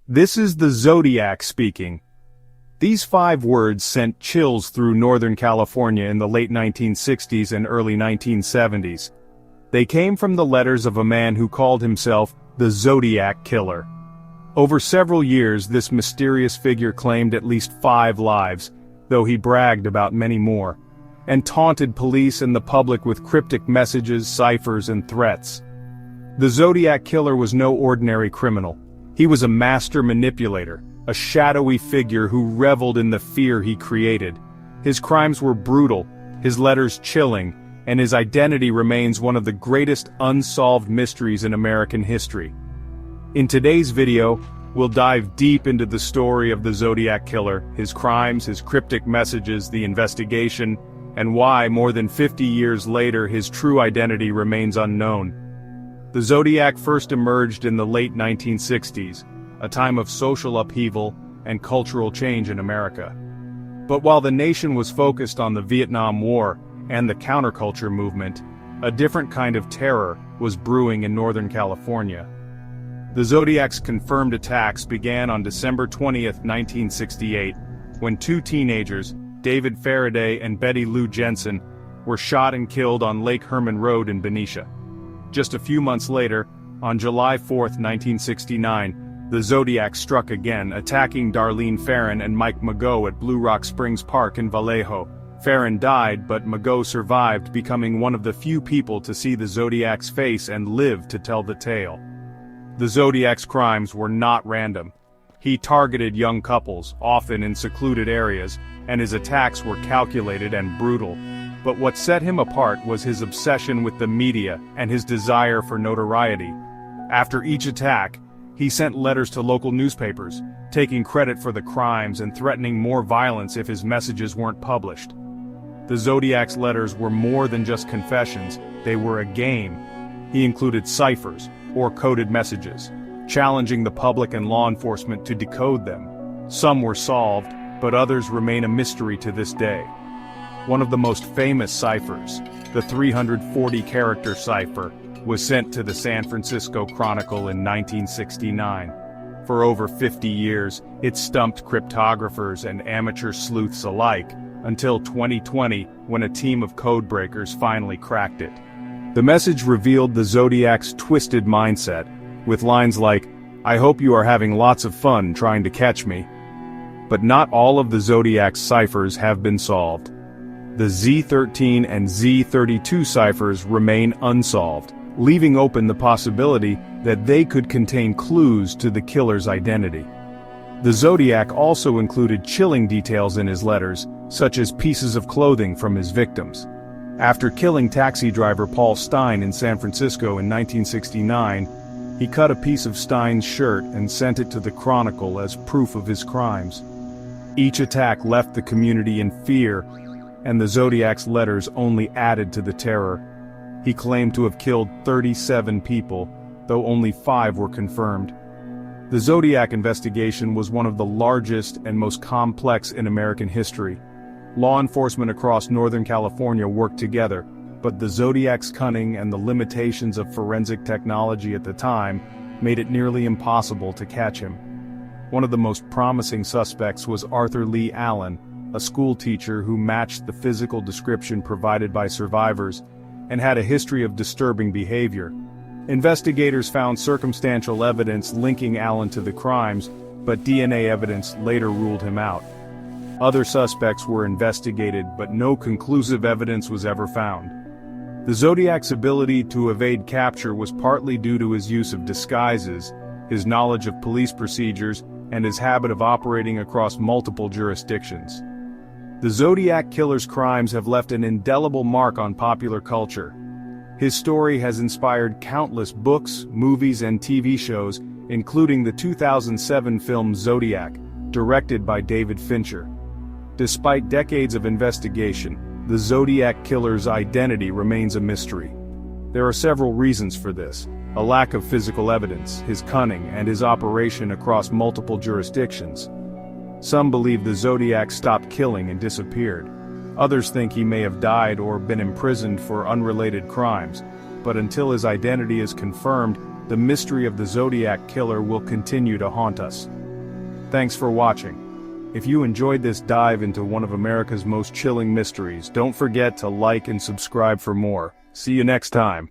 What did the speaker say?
This is the Zodiac speaking. These 5 words sent chills through Northern California in the late 1960s and early 1970s. They came from the letters of a man who called himself the Zodiac Killer. Over several years, this mysterious figure claimed at least 5 lives, though he bragged about many more, and taunted police and the public with cryptic messages, ciphers, and threats. The Zodiac Killer was no ordinary criminal. He was a master manipulator, a shadowy figure who reveled in the fear he created. His crimes were brutal, his letters chilling, and his identity remains one of the greatest unsolved mysteries in American history. In today's video, we'll dive deep into the story of the Zodiac Killer, his crimes, his cryptic messages, the investigation, and why, more than 50 years later, his true identity remains unknown. The Zodiac first emerged in the late 1960s, a time of social upheaval and cultural change in America. But while the nation was focused on the Vietnam War and the counterculture movement, a different kind of terror was brewing in Northern California. The Zodiac's confirmed attacks began on December 20, 1968, when 2 teenagers, David Faraday and Betty Lou Jensen, were shot and killed on Lake Herman Road in Benicia. Just a few months later, on July 4, 1969, the Zodiac struck again, attacking Darlene Ferrin and Mike Mageau at Blue Rock Springs Park in Vallejo. Ferrin died, but Mageau survived, becoming one of the few people to see the Zodiac's face and live to tell the tale. The Zodiac's crimes were not random. He targeted young couples, often in secluded areas, and his attacks were calculated and brutal. But what set him apart was his obsession with the media and his desire for notoriety. After each attack, he sent letters to local newspapers, taking credit for the crimes and threatening more violence if his messages weren't published. The Zodiac's letters were more than just confessions, they were a game. He included ciphers, or coded messages, challenging the public and law enforcement to decode them. Some were solved, but others remain a mystery to this day. One of the most famous ciphers, the 340-character cipher, was sent to the San Francisco Chronicle in 1969. For over 50 years, it stumped cryptographers and amateur sleuths alike, until 2020, when a team of codebreakers finally cracked it. The message revealed the Zodiac's twisted mindset, with lines like, "I hope you are having lots of fun trying to catch me." But not all of the Zodiac's ciphers have been solved. The Z13 and Z32 ciphers remain unsolved, leaving open the possibility that they could contain clues to the killer's identity. The Zodiac also included chilling details in his letters, such as pieces of clothing from his victims. After killing taxi driver Paul Stein in San Francisco in 1969, he cut a piece of Stein's shirt and sent it to the Chronicle as proof of his crimes. Each attack left the community in fear, and the Zodiac's letters only added to the terror. He claimed to have killed 37 people, though only 5 were confirmed. The Zodiac investigation was one of the largest and most complex in American history. Law enforcement across Northern California worked together, but the Zodiac's cunning and the limitations of forensic technology at the time made it nearly impossible to catch him. One of the most promising suspects was Arthur Lee Allen, a school teacher who matched the physical description provided by survivors and had a history of disturbing behavior. Investigators found circumstantial evidence linking Allen to the crimes, but DNA evidence later ruled him out. Other suspects were investigated, but no conclusive evidence was ever found. The Zodiac's ability to evade capture was partly due to his use of disguises, his knowledge of police procedures, and his habit of operating across multiple jurisdictions. The Zodiac Killer's crimes have left an indelible mark on popular culture. His story has inspired countless books, movies, and TV shows, including the 2007 film Zodiac, directed by David Fincher. Despite decades of investigation, the Zodiac Killer's identity remains a mystery. There are several reasons for this: a lack of physical evidence, his cunning, and his operation across multiple jurisdictions. Some believe the Zodiac stopped killing and disappeared. Others think he may have died or been imprisoned for unrelated crimes, but until his identity is confirmed, the mystery of the Zodiac killer will continue to haunt us. Thanks for watching. If you enjoyed this dive into one of America's most chilling mysteries, don't forget to like and subscribe for more. See you next time.